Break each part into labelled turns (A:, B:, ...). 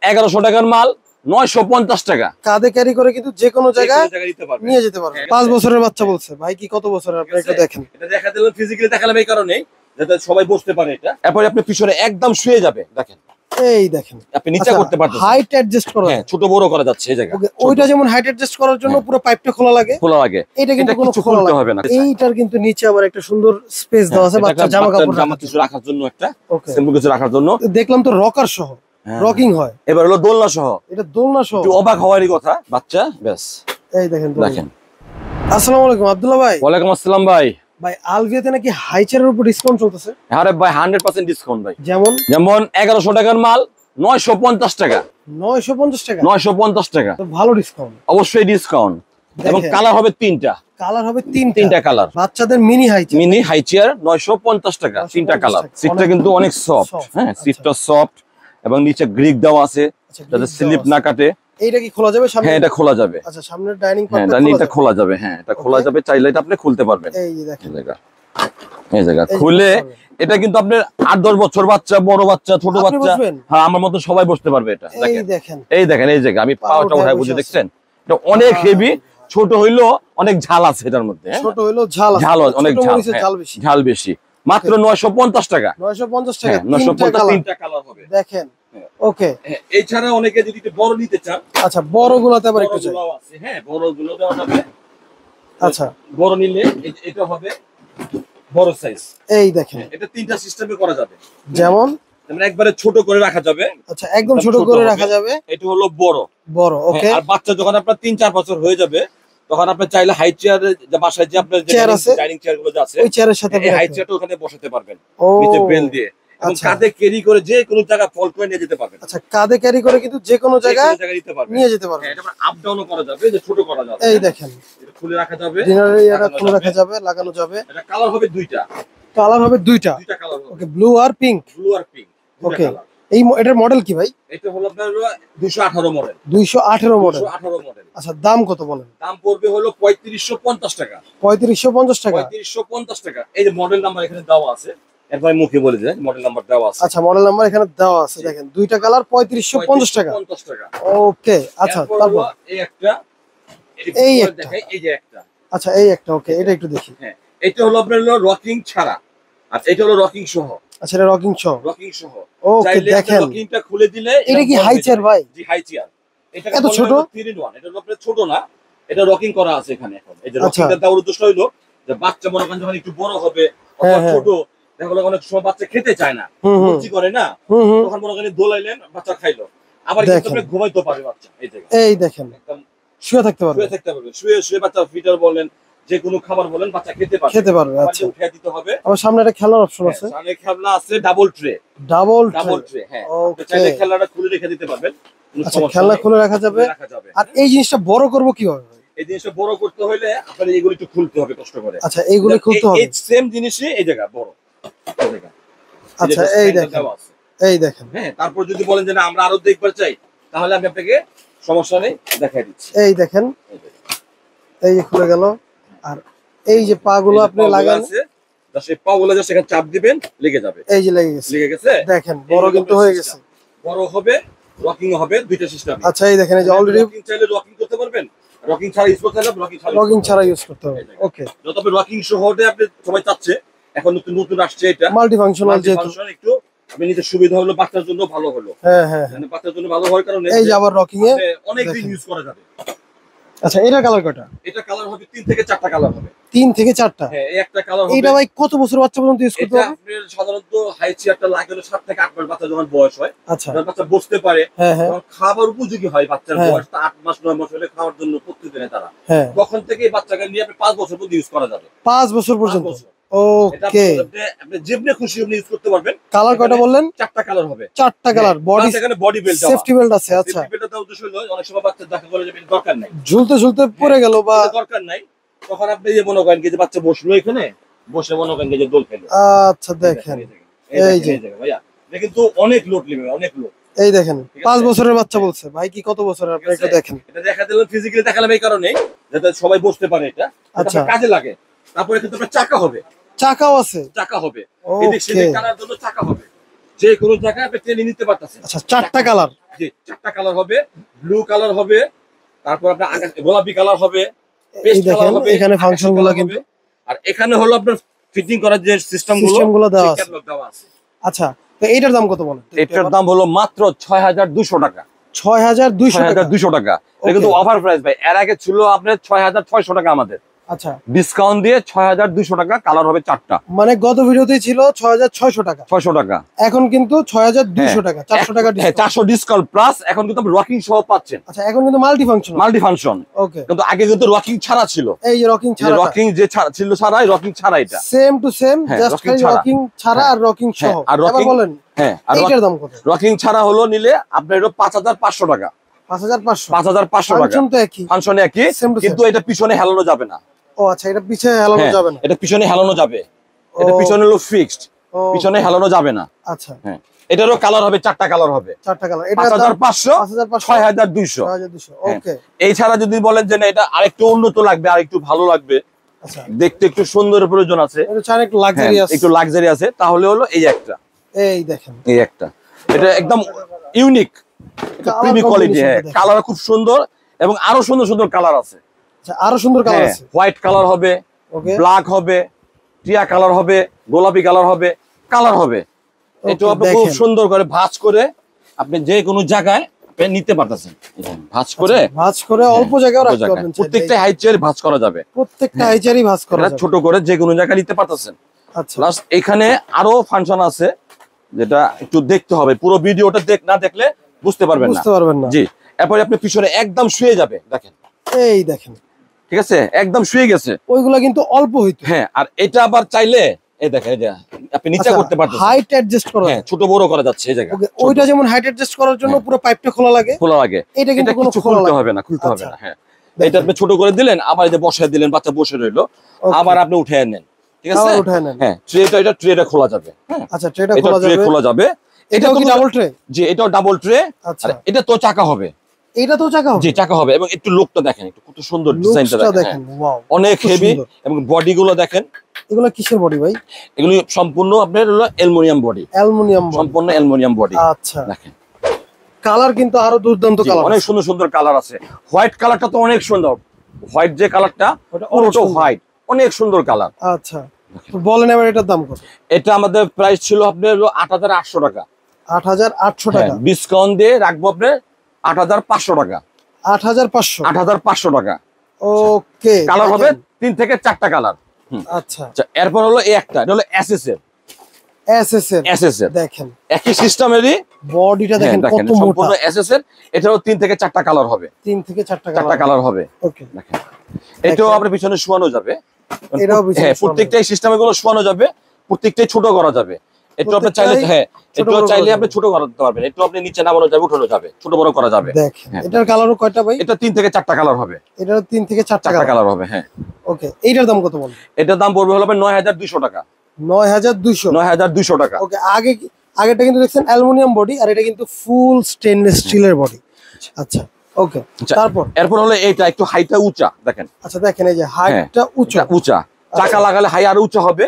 A: 1100 টাকার মাল 950 টাকা।
B: কাঁধে ক্যারি করে কিন্তু যে কোনো জায়গায় নিয়ে যেতে পারবে। 5 বছরের বাচ্চা বলছে ভাই, কি কত বছরের আপনি একটু দেখেন।
A: এটা দেখা দিলাম ফিজিক্যালি দেখালাম এই কারণে যাতে সবাই বসতে পারে। এটা এরপরে আপনি পিছনে একদম শুয়ে যাবে, দেখেন
B: এই দেখেন
A: আপনি নিচে করতে পারবেন,
B: হাইট অ্যাডজাস্ট করা,
A: হ্যাঁ ছোট বড় করা যাচ্ছে এই জায়গা।
B: ওইটা যেমন হাইট অ্যাডজাস্ট করার জন্য পুরো পাইপটা খোলা লাগে, এটা কিন্তু কোনো খোলা হবে না। এইটার কিন্তু নিচে আবার একটা সুন্দর স্পেস দেওয়া আছে বাচ্চা জামা কাপড়
A: জামা কিছু রাখার জন্য, একটা সিম্পল কিছু রাখার জন্য।
B: দেখলাম তো রকার সহ রকিং হয়।
A: এবার হলো দোলনা সহ,
B: এটা দোলনা সহ,
A: একটু অবাক হওয়ারই কথা বাচ্চা। বেশ এই দেখেন দেখেন।
B: আসসালামু আলাইকুম আব্দুল্লাহ ভাই।
A: ওয়ালাইকুম আসসালাম ভাই।
B: ভাই আলভিয়াতে নাকি হাই চেয়ারের উপর ডিসকাউন্ট চলতেছে?
A: আরে ভাই 100% ডিসকাউন্ট ভাই।
B: যেমন
A: 1100 টাকার মাল 950 টাকা।
B: 950 টাকা?
A: 950 টাকা,
B: তো ভালো ডিসকাউন্ট।
A: অবশ্যই ডিসকাউন্ট। এবং কালার হবে তিনটা।
B: কালার হবে তিনটা
A: কালার।
B: বাচ্চাদের মিনি হাই চেয়ার 950 টাকা, তিনটা কালার। সিটটা কিন্তু অনেক সফট, হ্যাঁ সিটটা সফট এবং নিচে গ্রিক দেওয়া আছে যাতে স্লিপ না কাটে। এইটা কি খোলা যাবে সামনে?
A: হ্যাঁ এটা খোলা যাবে।
B: আচ্ছা সামনের ডাইনিং
A: হ্যাঁ ডাইনিংটা খোলা যাবে, হ্যাঁ এটা খোলা যাবে, চাইলে এটা আপনি খুলতে পারবেন।
B: এই দেখেন
A: এই জায়গা খুলে এটা কিন্তু আপনার 8-10 বছর বাচ্চা, বড় বাচ্চা, ছোট বাচ্চা, হ্যাঁ আমার মতো সবাই বসতে পারবে এটা। দেখেন এই দেখেন এই জায়গা আমি পাওয়াটা উঠায় বুঝে দেখছেন, এটা অনেক হেভি। ছোট হইলো অনেক ঝাল আছে এটার মধ্যে,
B: ছোট হইলো ঝাল
A: অনেক ঝাল বেশি। মাত্র 950 টাকা।
B: 950 টাকা,
A: 950 তিনটা কালার হবে
B: দেখেন। ওকে,
A: এছাড়া অনেকে যদি একটু বড় নিতে চান,
B: আচ্ছা বড়গুলোতে আবার একটু চাই।
A: হ্যাঁ বড়গুলো দেওয়া যাবে।
B: আচ্ছা
A: বড় নিলে এটা হবে বড় সাইজ।
B: এই দেখেন
A: এটা তিনটা সিস্টেমে করা যাবে।
B: যেমন
A: একবারে ছোট করে রাখা যাবে।
B: আচ্ছা একদম ছোট করে রাখা যাবে।
A: এটা হলো বড়।
B: ওকে।
A: আর বাচ্চা যখন আপনার 3-4 বছর হয়ে যাবে তখন আপনি চাইলে হাই চেয়ারে, যে বাসায় যে আপনার ডাইনিং চেয়ার গুলো আছে
B: ওই চেয়ারের সাথে
A: হাই চেয়ারটা ওখানে বসাতে পারবেন নিচে বেল দিয়ে, এবং কাঁধে ক্যারি করে যে কোনো জায়গা ফল করে নিয়ে যেতে পারবেন।
B: আচ্ছা কাঁধে ক্যারি করে কিন্তু যে কোনো জায়গায় নিয়ে যেতে পারবেন।
A: এটা আপ ডাউনও করা যাবে, যে ছোট করা যাবে।
B: এই দেখেন
A: এটা খুলে রাখা যাবে,
B: এটা খুলে রাখা যাবে, লাগানো যাবে।
A: এটা কালার হবে দুইটা।
B: কালার হবে দুইটা
A: কালার হবে।
B: ওকে, ব্লু আর পিঙ্ক। ওকে, এই এটার মডেল কি ভাই?
A: এটা হলো আপনার 218 মডেল।
B: 218 মডেল। আচ্ছা দাম কত বলেন?
A: দাম পড়বে হলো 3550 টাকা।
B: 3550 টাকা।
A: 3550 টাকা। এই যে মডেল নাম্বার এখানে দেওয়া আছে, এরপর মুখে বলে দেন মডেল নাম্বার দেওয়া আছে।
B: আচ্ছা মডেল নাম্বার এখানে দেওয়া আছে, দেখেন দুইটা কালার 3550 টাকা। ওকে আচ্ছা তারপর
A: এই একটা,
B: এই একটা,
A: এই যে একটা,
B: আচ্ছা এই একটা। ওকে এটা একটু দেখি।
A: হ্যাঁ এটা হলো আপনার রকিং ছাড়া, আর এটা হলো রকিং সহ।
B: আচ্ছা এটা রকিং সহ। ওকে দেখেন
A: রকিংটা খুলে দিলে
B: এটা কি হাই চেয়ার ভাই?
A: জি হাই চেয়ার। এটা
B: এত ছোট?
A: 3-in-1। এটা আপনার ছোট না, এটা রকিং করা আছে এখানে। এখন এই যে রকিংটা দেওয়ার উদ্দেশ্য হলো যে বাচ্চা মনে করেন যখন একটু বড় হবে অথবা ছোট, দেখা গেলো অনেক সময় বাচ্চা খেতে চায় না, রুচি করে না, তখন মনে করেন দোলাইলেন বাচ্চা খাইলো, আবার কিন্তু আপনি ঘুমাইতে পারবে বাচ্চা।
B: এই দেখেন একদম শুয়ে থাকতে পারবে,
A: শুয়ে বাচ্চা ফিটার বলেন, যে কোনো খাবার বলেন বাচ্চা খেতে পারবে। আচ্ছা উঠিয়ে দিতে হবে।
B: আবার সামনে একটা খেলার অপশন আছে।
A: সামনে খেলনা আছে, ডাবল ট্রে। হ্যাঁ চাইলে খেলনাটা খুলে রেখে দিতে পারবেন,
B: আচ্ছা খেলনা খুলে রাখা যাবে। আর এই জিনিসটা বড় করব কিভাবে?
A: এই জিনিসটা বড় করতে হলে আপনাদের এগুলো একটু খুলতে হবে কষ্ট করে।
B: আচ্ছা এইগুলো খুলতে হবে।
A: এই সেম জিনিসই এই জায়গা বড়।
B: আচ্ছা এই দেখেন, এই দেখেন।
A: হ্যাঁ তারপর যদি বলেন যে না আমরা আরো দেখবার চাই, তাহলে আমি আপনাকে সমস্যা নেই দেখাই দিচ্ছি।
B: এই দেখেন এই যে খুলে গেল। আর এই যে পা গুলো আপনি লাগান,
A: সেই পা গুলো জাস্ট এখানে চাপ দিবেন, লেগে যাবে।
B: এই যে লেগে গেছে দেখেন, বড় কিন্তু হয়ে গেছে। বড়
A: হবে, রকিং হবে, দুইটা সিস্টেম।
B: আচ্ছা এই দেখেন এই যে অলরেডি
A: রকিং চাইলে রকিং করতে পারবেন, রকিং ছাড়া ইউজ করতে হবে,
B: রকিং ছাড়া ইউজ করতে হবে। ওকে
A: যত আপনি রকিং সহজে আপনি সবাই চাচ্ছে, এখন নতুন আসছে এটা
B: মাল্টি ফাংশনাল, যেহেতু
A: একটু আপনি নিজের সুবিধা হলো, বাচ্চার জন্য ভালো হলো।
B: হ্যাঁ
A: মানে বাচ্চার জন্য ভালো হওয়ার কারণে
B: এই যে আবার রকিং এ
A: অনেক দিন ইউজ করা যাবে।
B: আচ্ছা এটা কালার কয়টা?
A: এটা কালার হবে 3 থেকে 4টা কালার হবে।
B: 3 থেকে 4টা?
A: হ্যাঁ এই একটা কালার হবে।
B: এটা ভাই কত বছর বাচ্চা পর্যন্ত ইউজ করতে পারবে?
A: এটা আপনি সাধারণত হাই চেয়ারটা লাগে হলো 7 থেকে 8 মাস বাচ্চা যখন বয়স হয়।
B: আচ্ছা
A: বাচ্চা বসতে পারে,
B: হ্যাঁ
A: খাবার উপযোগী হয়, বাচ্চার বয়স 8 মাস 9 মাস হলে খাওয়ার জন্য প্রস্তুত নেয় তারা। তখন থেকে বাচ্চাকে নিয়ে আপনি 5 বছর পর্যন্ত ইউজ করা যাবে।
B: 5 বছর পর্যন্ত? ওকে
A: আপনি যেমনি খুশি আপনি ইউজ করতে পারবেন।
B: কালার কয়টা বললেন?
A: 4টা কালার হবে।
B: 4টা কালার। বডি
A: এখানে বডি বেল্ট আছে,
B: সেফটি বেল্ট আছে। আচ্ছা
A: সেফটি বেল্টটা উদ্দেশ্য হলো অনেক সময় বাচ্চা দেখা গেল যে দরকার নাই,
B: ঝুলতে পড়ে গেল বা
A: দরকার নাই, তখন আপনি যে মনে করেন যে বাচ্চা বসলো এখানে, বসে মনে করেন যে দোল খেলো।
B: আচ্ছা দেখেন এই যে
A: ভাইয়া এটা কিন্তু অনেক লোড নেবে, অনেক লোড।
B: এই দেখেন 5 বছরের বাচ্চা বলছে ভাই, কি কত বছরের আপনি একটু দেখেন।
A: এটা দেখা দিলাম ফিজিক্যালি দেখালাম এই কারণে যাতে সবাই বসতে পারে, এটা
B: আচ্ছা
A: কাজে লাগে। তারপরে কিন্তু আপনার চাকা হবে,
B: চাকাও আছে,
A: চাকা হবে, এদিক সেদিক টানার জন্য চাকা হবে। যে কোনো জায়গায় আপনি টেনে নিতে পারতেছেন।
C: আচ্ছা, 4টা কালার।
A: জি, 4টা কালার হবে, ব্লু কালার হবে, তারপর আপনার গোলাপি কালার হবে,
C: এই দেখেন এখানে ফাংশন গুলো কিন্তু,
A: আর এখানে হলো আপনার ফিটিং করার যে সিস্টেম
C: গুলো দেওয়া আছে।
A: দেওয়া আছে।
C: আচ্ছা, তো এইটার দাম কত বলেন?
B: এটার দাম হলো মাত্র 6200 টাকা।
C: 6200
B: টাকা। এটা কিন্তু অফার প্রাইস ভাই। এর আগে ছিল আপনার 6600 টাকা আমাদের।
C: আচ্ছা,
B: ডিসকাউন্ট দিয়ে 6200 টাকা, কালার হবে 4টা।
C: মানে গত ভিডিওতেই ছিল 6600 টাকা,
B: 600 টাকা,
C: এখন কিন্তু 6200 টাকা, 400 টাকা
B: হ্যাঁ 400 ডিসকাউন্ট প্লাস এখন কিন্তু রকিং সহ পাচ্ছেন।
C: আচ্ছা, এখন কিন্তু মাল্টি ফাংশন।
B: ওকে, কিন্তু আগে কিন্তু রকিং ছাড়া ছিল।
C: এই যে রকিং ছাড়া,
B: রকিং যে ছিল ছাড়াই, রকিং ছাড়া এটা
C: সেম টু সেম, জাস্ট খালি রকিং ছাড়া আর রকিং সহ।
B: আর
C: এবার বলেন
B: হ্যাঁ, আর
C: এটার দাম কত?
B: রকিং ছাড়া হলো নিলে আপনার এটা 5500 টাকা। 5500 টাকা।
C: ফাংশন তো একই,
B: ফাংশন একই, কিন্তু এটা পিছনে হেলানো যাবে না।
C: ও আচ্ছা, এটা পিছনে হেলানো যাবে না,
B: এটা পিছনে হেলানো যাবে। এটা পিছনে হলো ফিক্সড, পিছনে হেলানো যাবে না।
C: আচ্ছা,
B: হ্যাঁ, এটারও কালার হবে 4টা কালার হবে।
C: 4টা কালার। এটা
B: 5500, 6200।
C: ওকে।
B: এই ছাড়া যদি বলেন যে না এটা আরেকটু উন্নত লাগবে, আরেকটু ভালো লাগবে,
C: আচ্ছা,
B: দেখতে একটু সুন্দরের প্রয়োজন আছে,
C: এটা চাই একটু লাক্সারিয়াস,
B: একটু লাক্সারি আছে, তাহলে হলো এই একটা।
C: এই দেখেন,
B: এই একটা, এটা একদম ইউনিক, এটা প্রিমিয়াম কোয়ালিটি। হ্যাঁ, কালার খুব সুন্দর এবং আরো সুন্দর সুন্দর কালার আছে।
C: আচ্ছা, আরো সুন্দর কালার আছে।
B: হোয়াইট কালার হবে, ব্ল্যাক হবে, টিয়া কালার হবে, গোলাপি কালার হবে, কালার হবে। এটা আপনি খুব সুন্দর করে ভাঁজ করে আপনি যে কোনো জায়গায় নিতে পারতেছেন। ভাঁজ করে
C: অল্প জায়গায় রাখতে পারবেন।
B: প্রত্যেকটা হাই চেয়ার ভাঁজ করা যাবে,
C: প্রত্যেকটা হাই চেয়ারই ভাঁজ করা যাবে,
B: ছোট করে যে কোনো জায়গায় নিতে পারতেছেন।
C: আচ্ছা,
B: প্লাস এখানে আরো ফাংশন আছে যেটা একটু দেখতে হবে, পুরো ভিডিওটা না দেখলে বুঝতে পারবেন না। জি, এরপরে আপনি পিছনে একদম শুয়ে যাবে, দেখেন,
C: এই দেখেন,
B: ঠিক আছে, একদম শুয়ে গেছে।
C: ওইগুলা কিন্তু অল্প হইতো।
B: হ্যাঁ, আর এটা আবার চাইলে এই দেখেন, এই যে আপনি নিচে করতে পারতেছেন,
C: হাইট অ্যাডজাস্ট করা,
B: হ্যাঁ, ছোট বড় করা যাচ্ছে এই জায়গা।
C: ওইটা যেমন হাইট অ্যাডজাস্ট করার জন্য পুরো পাইপটা খোলা লাগে, এটা কিন্তু কোনো
B: খুলতে হবে না। হ্যাঁ, এটা আপনি ছোট করে দিলেন, আবার এই যে বসায় দিলেন, বাচ্চা বসে রইলো, আবার আপনি উঠে নেন, ঠিক আছে। হ্যাঁ, ট্রেটা খোলা যাবে।
C: আচ্ছা, ট্রেটা খোলা যাবে।
B: এটাও
C: কি ডাবল ট্রে?
B: জি, এটাও ডাবল ট্রে।
C: আচ্ছা,
B: এটা তো চাকা হবে।
C: এটা তো চাকা হবে?
B: জি, চাকা হবে। এবং একটু লুকটা দেখেন, একটু কত সুন্দর ডিজাইনটা দেখেন।
C: ওয়াও,
B: অনেক হেভি। এবং বডি গুলো দেখেন,
C: এগুলো কিসের বডি ভাই?
B: এগুলো সম্পূর্ণ আপনার হলো অ্যালুমিনিয়াম বডি। সম্পূর্ণ অ্যালুমিনিয়াম বডি।
C: আচ্ছা, দেখেন কালার কিন্তু আরো দুর্দান্ত কালার,
B: অনেক সুন্দর সুন্দর কালার আছে। হোয়াইট কালারটা তো অনেক সুন্দর। হোয়াইট যে কালারটা, পুরোটা হোয়াইট, অনেক সুন্দর কালার।
C: আচ্ছা, তো বলেন এবার এটার দাম কত?
B: এটা আমাদের প্রাইস ছিল আপনার 8800 টাকা।
C: 8800 টাকা।
B: ডিসকাউন্ট দিয়ে রাখবো আপনার 8500 টাকা।
C: 8500
B: টাকা।
C: ওকে,
B: কালার হবে 3 থেকে 4টা কালার।
C: আচ্ছা,
B: এরপর হলো এই একটা, এটা হলো এসএস এর দেখেন, একই সিস্টেমেরই
C: বডিটা দেখেন কত মোটা,
B: সম্পূর্ণ এসএস এর। এটাও 3 থেকে 4টা কালার হবে।
C: 3 থেকে 4টা
B: কালার হবে।
C: ওকে,
B: দেখেন, এটাও আপনার পিছনে শোয়ানো যাবে।
C: এটাও
B: হ্যাঁ, প্রত্যেকটাই সিস্টেমে গুলো শোয়ানো যাবে, প্রত্যেকটাই ছোট করা যাবে। একটু আপনি চাইলে, হ্যাঁ, একটু চাইলে আপনি ছোট করতে পারবেন, একটু আপনি নিচে নামানো যাবে, উঠানো যাবে, ছোট বড় করা যাবে।
C: দেখেন, এটার কালারও কয়টা ভাই?
B: এটা 3 থেকে 4টা কালার হবে।
C: এটার 3 থেকে 4টা
B: কালার হবে। হ্যাঁ,
C: ওকে। এইটার দাম কত বলেন?
B: এটার দাম পড়বে হলো 9200 টাকা।
C: 9200
B: টাকা।
C: ওকে, আগেটা কিন্তু দেখছেন অ্যালুমিনিয়াম বডি, আর এটা কিন্তু ফুল স্টেনলেস স্টিলের বডি। আচ্ছা, ওকে।
B: এরপর হলো এইটা একটু হাইটটা উঁচা, দেখেন।
C: আচ্ছা, দেখেন এই যে হাইটটা উঁচা,
B: চাকা লাগালে হাই আরো উঁচা হবে,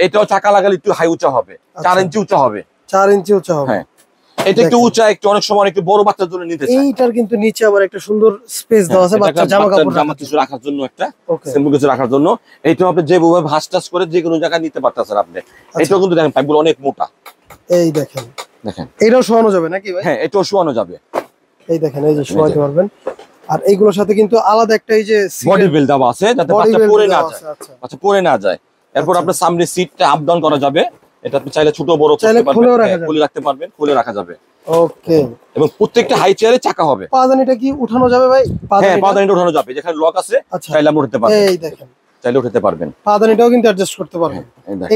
B: এটাও চাকা লাগালে একটু হাই উঁচা হবে, 4 ইঞ্চি উঁচা হবে।
C: 4 ইঞ্চি উঁচা হবে।
B: হ্যাঁ, এটা একটু উঁচা, একটু অনেক সময় একটু বড় বাচ্চার জন্য নিতে চাই।
C: এইটার কিন্তু নিচে আবার একটা সুন্দর স্পেস দেওয়া আছে, বাচ্চা জামা
B: কিছু রাখার জন্য, একটা সিম্পল কিছু রাখার জন্য। এইটাও আপনি যেভাবে ভাঁজ টাস করে যে কোনো জায়গায় নিতে পারতেছেন আপনি। এটাও কিন্তু দেখেন পাইপগুলো অনেক মোটা।
C: এই দেখেন, এটাও শোয়ানো যাবে নাকি ভাই?
B: হ্যাঁ, এটাও শোয়ানো যাবে।
C: এই দেখেন, এই যে শোয়াতে পারবেন। আর এইগুলোর সাথে কিন্তু আলাদা একটা এই যে
B: বডি বেল্ট দেওয়া আছে, যাতে বাচ্চা পড়ে না যায়। আচ্ছা, পড়ে না যায়। এরপর আপনার সামনে সিটটা আপ ডাউন করা যাবে। এটা আপনি চাইলে ছোট বড় করতে পারবেন, খুলে রাখতে পারবেন, খুলে রাখা যাবে।
C: ওকে।
B: এবং প্রত্যেকটা হাই চেয়ারে চাকা হবে।
C: পাদানিটা কি উঠানো যাবে ভাই?
B: হ্যাঁ, পাদানিটা উঠানো যাবে, যেখানে লক আছে চাইলে আপনি উঠাতে পারবেন।
C: এই দেখেন,
B: চাইলে উঠাতে পারবেন।
C: পাদানিটাও কিন্তু অ্যাডজাস্ট করতে পারবেন।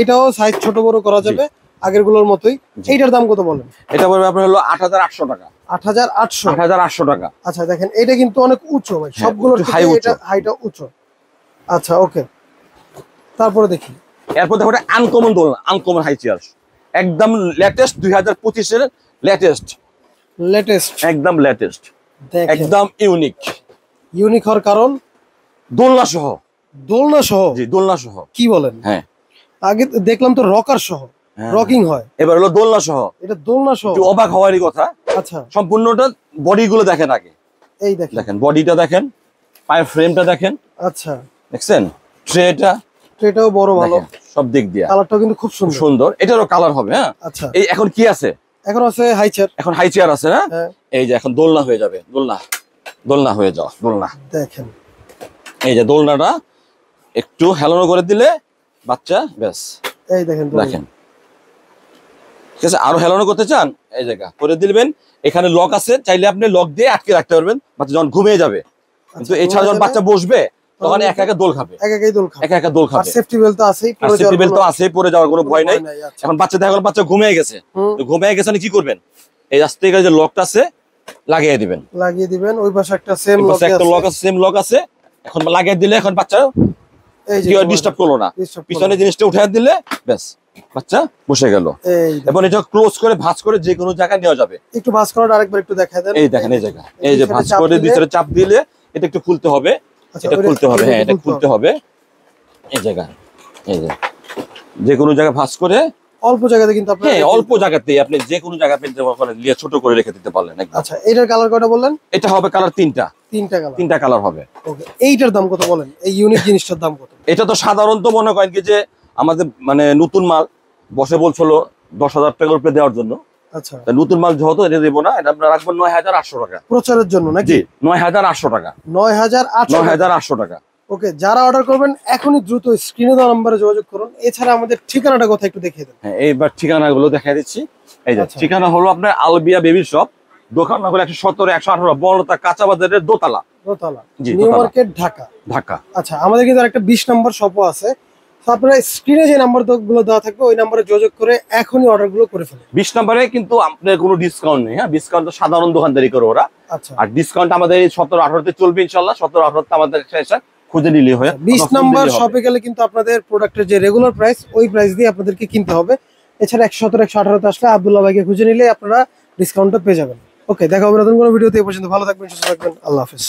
C: এটাও সাইজ ছোট বড় করা যাবে আগের গুলোর মতোই। এইটার দাম কত বলেন?
B: এটা পড়বে আপনার হলো 8800 টাকা।
C: 8800
B: টাকা।
C: আচ্ছা, দেখেন এটা কিন্তু অনেক উঁচু ভাই, সবগুলোর থেকে এটা হাইটা উঁচু। আচ্ছা, ওকে। তারপরে দেখি,
B: এরপর দেখো আনকমন দোলনা, আনকমন হাই চেয়ার, একদম লেটেস্ট, 2025 এর লেটেস্ট, একদম লেটেস্ট, একদম ইউনিক হওয়ার কারণ দোলনা সহ। জি, দোলনা সহ।
C: কি বলেন?
B: হ্যাঁ,
C: আগে দেখলাম তো রকার সহ। রকিং হয়।
B: এবার হলো দোলনা সহ,
C: এটা দোলনা সহ,
B: একটু অবাক হওয়ারই কথা।
C: আচ্ছা
B: সম্পূর্ণটা বডি গুলো দেখেন আগে,
C: এই দেখেন,
B: দেখেন বডিটা দেখেন, পায়ের ফ্রেমটা দেখেন,
C: আচ্ছা
B: দেখছেন ট্রেটা,
C: এটাও বড় ভালো,
B: সব দিক দিয়ে
C: কালারটাও কিন্তু খুব সুন্দর
B: সুন্দর। এটারও কালার হবে। হ্যাঁ,
C: আচ্ছা
B: এই এখন কি আছে,
C: এখন আছে হাই চেয়ার,
B: এখন হাই চেয়ার আছে না,
C: হ্যাঁ
B: এই যে এখন দোলনা হয়ে যাবে, দোলনা হয়ে যাওয়া, দোলনা।
C: দেখেন
B: এই যে দোলনাটা একটু হেলানো করে দিলে বাচ্চা ব্যাস,
C: এই দেখেন দোলনা।
B: দেখেন ঠিক আছে। আরো হেলানো করতে চান এই জায়গা করে দিবেন, এখানে লক আছে, চাইলে আপনি লক দিয়ে আটকে রাখতে পারবেন, বাচ্চা যখন ঘুমিয়ে যাবে। কিন্তু
C: আচ্ছা,
B: এছাড়া যখন বাচ্চা বসবে তখন একা একা দোল খাবে,
C: একাই দোল খাবে,
B: একা একা দোল
C: আর
B: খাবে।
C: সেফটি বেল্ট তো আছেই,
B: আর সেফটি বেল্ট তো আছে, পরে যাওয়ার কোনো ভয় নাই।
C: আচ্ছা।
B: এখন বাচ্চা দেখা গেল বাচ্চা ঘুমিয়ে গেছে,
C: হুম,
B: তো ঘুমিয়ে গেছে মানে কি করবেন, এই রাস্তা থেকে যে লকটা আছে লাগিয়ে দিবেন,
C: লাগিয়ে দিবেন। ওই পাশে একটা সেম
B: এই পাশে একটা লক আছে, সেম লক আছে, এখন লাগিয়ে দিলে এখন বাচ্চা
C: এই যে
B: কেউ ডিস্টার্ব করলো না,
C: disturb করলো
B: পিছনে জিনিসটা উঠে দিলে ব্যাস বাচ্চা বসে গেল।
C: এই দেখেন।
B: এবং এটা ক্লোজ করে ভাঁজ করে যে কোনো জায়গায় নেওয়া যাবে।
C: একটু ভাঁজ করাটা আরেকবার একটু দেখায় দেন।
B: এই দেখেন এই জায়গা, এই যে
C: পিছনে
B: ভাঁজ
C: চাপ
B: করে
C: দিলে-
B: ভিতরে চাপ দিলে এটা একটু খুলতে হবে,
C: আচ্ছা,
B: এটা
C: ওটা-
B: খুলতে হবে, হ্যাঁ এটা
C: খুলতে
B: খুলতে হবে। এই জায়গা, এই যে কোনো জায়গায় ভাঁজ করে,
C: অল্প জায়গাতে কিন্তু আপনি,
B: হ্যাঁ অল্প জায়গাতেই আপনি যে কোনো জায়গায় পেতে পারেন, নিয়ে ছোট করে রেখে দিতে পারলেন একদম।
C: আচ্ছা এটার কালার কয়টা বললেন?
B: এটা হবে কালার তিনটা
C: তিনটা কালার
B: হবে।
C: ওকে, এইটার দাম কত বলেন, এই ইউনিক জিনিসটার দাম কত?
B: এটা তো সাধারণত মনে করেন কি যে আমাদের মানে নতুন মাল বসে বলছিল 10,000 টাকার উপরে দেওয়ার জন্য,
C: আচ্ছা
B: তা নতুন মাল যেহেতু এটা দেবো না, এটা আমরা রাখবো 9,800 টাকা।
C: প্রচারের জন্য নাকি?
B: জি 9,800 টাকা,
C: 9,800
B: 9,800 টাকা।
C: ওকে, যারা অর্ডার করবেন এখনই দ্রুত স্ক্রিনে দেওয়া নম্বরে যোগাযোগ করুন। এছাড়া আমাদের ঠিকানাটা কথা একটু দেখিয়ে দেন।
B: হ্যাঁ এইবার ঠিকানাগুলো দেখা দিচ্ছি। এই যে
C: আচ্ছা।
B: ঠিকানা হলো আপনার আলবিয়া বেবি শপ, দোকান নম্বর 117 118 বড়তা কাঁচা বাজারের দোতলা,
C: দোতলা,
B: জি,
C: নিউ
B: দোতলা।
C: মার্কেট, ঢাকা।
B: ঢাকা।
C: আচ্ছা, আমাদের কিন্তু একটা 20 নম্বর শপও আছে। তো আপনারা স্ক্রিনে যে নাম্বার গুলো দেওয়া থাকবে ওই নম্বরে যোগাযোগ করে এখনই অর্ডার গুলো করে ফেলুন।
B: 20 নম্বরে কিন্তু আপনার কোনো ডিসকাউন্ট নেই। হ্যাঁ, ডিসকাউন্ট তো সাধারণ দোকানদারি করে ওরা,
C: আচ্ছা,
B: আর ডিসকাউন্ট আমাদের এই 17-18 তে চলবে ইনশাআল্লাহ। 17-18 তে আমাদের এসে খুঁজে নিলে হয়।
C: 20 নম্বর শপে গেলে কিন্তু আপনাদের প্রোডাক্টের যে রেগুলার প্রাইস ওই প্রাইস দিয়ে আপনাদেরকে কিনতে হবে। এছাড়া 117-118 তে আসলে আব্দুল্লাহ ভাইকে খুঁজে নিলে আপনারা ডিসকাউন্টটা পেয়ে যাবেন। ওকে, দেখা হবে নতুন কোনো ভিডিওতে। এই পর্যন্ত ভালো থাকবেন, সুস্থ থাকবেন, আল্লাহ হাফেজ।